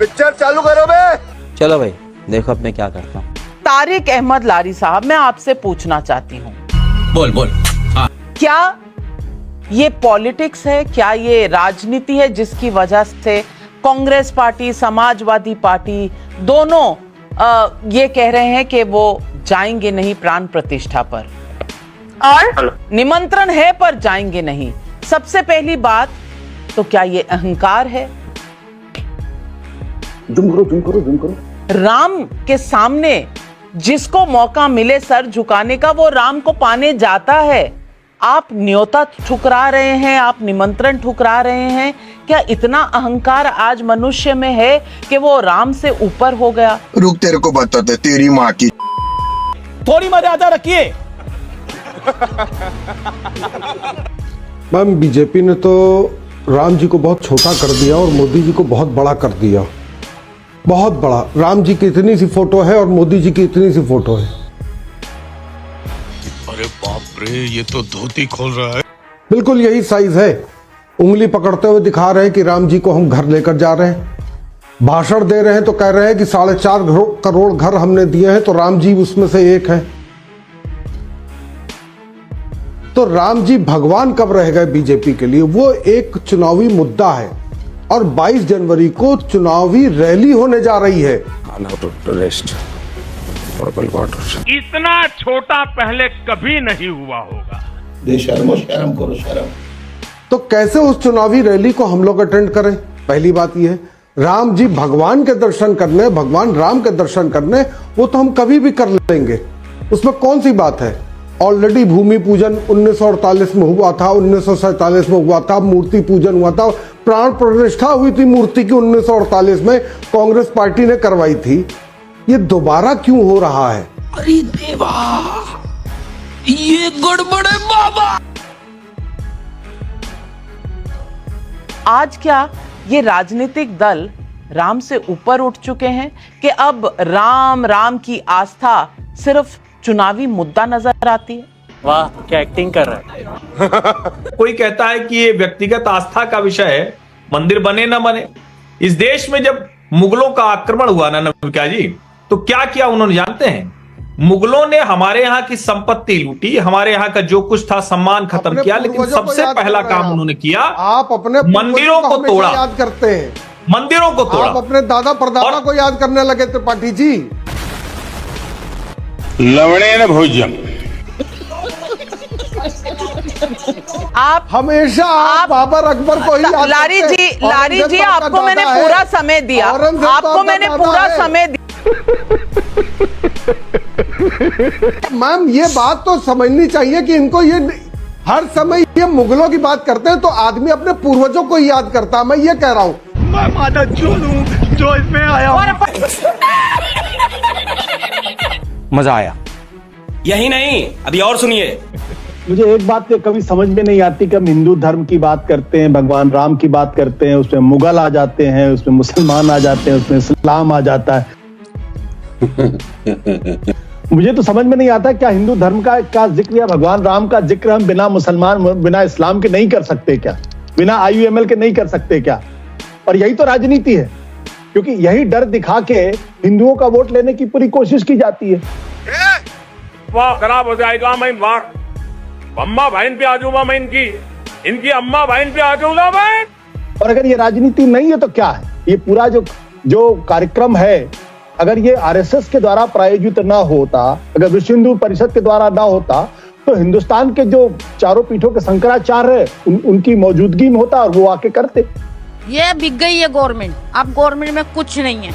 Picture चालू करो बे। चलो भाई देखो अब मैं क्या करता हूँ। तारिक अहमद लारी साहब, मैं आपसे पूछना चाहती हूँ, बोल हाँ। क्या ये पॉलिटिक्स है, क्या ये राजनीति है जिसकी वजह से कांग्रेस पार्टी, समाजवादी पार्टी दोनों ये कह रहे हैं कि वो जाएंगे नहीं प्राण प्रतिष्ठा पर, और निमंत्रण है पर जाएंगे नहीं? सबसे पहली बात तो क्या ये अहंकार है? जूम करो। राम के सामने जिसको मौका मिले सर झुकाने का, वो राम को पाने जाता है। आप न्योता ठुकरा रहे हैं, आप निमंत्रण ठुकरा रहे हैं। क्या इतना अहंकार आज मनुष्य में है कि वो राम से ऊपर हो गया? रुक, तेरे को बताते तेरी माँ की। थोड़ी मर्यादा रखिए। मैम, बीजेपी ने तो राम जी को बहुत छोटा कर दिया और मोदी जी को बहुत बड़ा कर दिया। बहुत बड़ा। राम जी की इतनी सी फोटो है और मोदी जी की इतनी सी फोटो है। अरे बाप रे, ये तो धोती खोल रहा है। बिल्कुल यही साइज है। उंगली पकड़ते हुए दिखा रहे हैं कि राम जी को हम घर लेकर जा रहे हैं। भाषण दे रहे हैं तो कह रहे हैं कि 4.5 करोड़ घर हमने दिए हैं, तो राम जी उसमें से एक है। तो राम जी भगवान कब रह गए बीजेपी के लिए? वो एक चुनावी मुद्दा है और 22 जनवरी को चुनावी रैली होने जा रही है। इतना छोटा पहले कभी नहीं हुआ होगा। शर्म करो। तो कैसे उस चुनावी रैली को हम लोग अटेंड करें? पहली बात यह है, राम जी भगवान के दर्शन करने, भगवान राम के दर्शन करने, वो तो हम कभी भी कर लेंगे, उसमें कौन सी बात है। ऑलरेडी भूमि पूजन 1948 में हुआ था, 1947 में हुआ था, मूर्ति पूजन हुआ था, प्राण प्रतिष्ठा हुई थी मूर्ति की 1948 में, कांग्रेस पार्टी ने करवाई थी। ये दोबारा क्यों हो रहा है? अरे देवा, ये गड़बड़ है बाबा। आज क्या ये राजनीतिक दल राम से ऊपर उठ चुके हैं कि अब राम की आस्था सिर्फ चुनावी मुद्दा नजर आती है? वाह, क्या एक्टिंग कर रहा है। कोई कहता है कि ये व्यक्तिगत आस्था का विषय है, मंदिर बने ना बने। इस देश में जब मुगलों का आक्रमण हुआ ना नविका जी, तो क्या किया उन्होंने जानते हैं? मुगलों ने हमारे यहाँ की संपत्ति लूटी, हमारे यहाँ का जो कुछ था सम्मान खत्म किया, लेकिन सबसे पहला काम उन्होंने किया, आप अपने मंदिरों को तोड़ा। याद करते हैं, मंदिरों को तोड़ा। आप अपने दादा परदादा को याद करने लगे त्रिपाठी जी। लवणेन भोजन। आप हमेशा आप बाबर अकबर को ही याद लारी करते हैं। लारी जी, आपको मैंने पूरा समय दिया, आपको मैंने पूरा समय दिया। मैम, ये बात तो समझनी चाहिए कि इनको ये हर समय ये मुगलों की बात करते हैं तो आदमी अपने पूर्वजों को ही याद करता है। मैं ये कह रहा हूं, मैं माता जो इसमें आया। मजा आया। यही नहीं, अभी और सुनिए। मुझे एक बात तो कभी समझ में नहीं आती कि हम हिंदू धर्म की बात करते हैं, भगवान राम की बात करते हैं, उसमें मुगल आ जाते हैं, उसमें मुसलमान आ जाते हैं, उसमें इस्लाम आ जाता है। मुझे तो समझ में नहीं आता क्या हिंदू धर्म का जिक्र या भगवान राम का जिक्र हम बिना मुसलमान, बिना इस्लाम के नहीं कर सकते क्या? बिना IUML के नहीं कर सकते क्या? और यही तो राजनीति है, क्योंकि यही डर दिखा के हिंदुओं का वोट लेने की पूरी कोशिश की जाती है। वाह, खराब हो जाएगा। मैं वाह, अम्मा बहन पे आ जाऊंगा मैं, इनकी अम्मा बहन पे आ जाऊंगा मैं। और अगर ये राजनीति नहीं है तो क्या है? ये पूरा जो कार्यक्रम है, अगर ये RSS के द्वारा प्रायोजित ना होता, अगर विश्व हिंदू परिषद के द्वारा ना होता, तो हिंदुस्तान के जो चारों पीठों के शंकराचार्य उनकी मौजूदगी में होता और वो आके करते। ये बिक गई है गवर्नमेंट, अब गवर्नमेंट में कुछ नहीं है।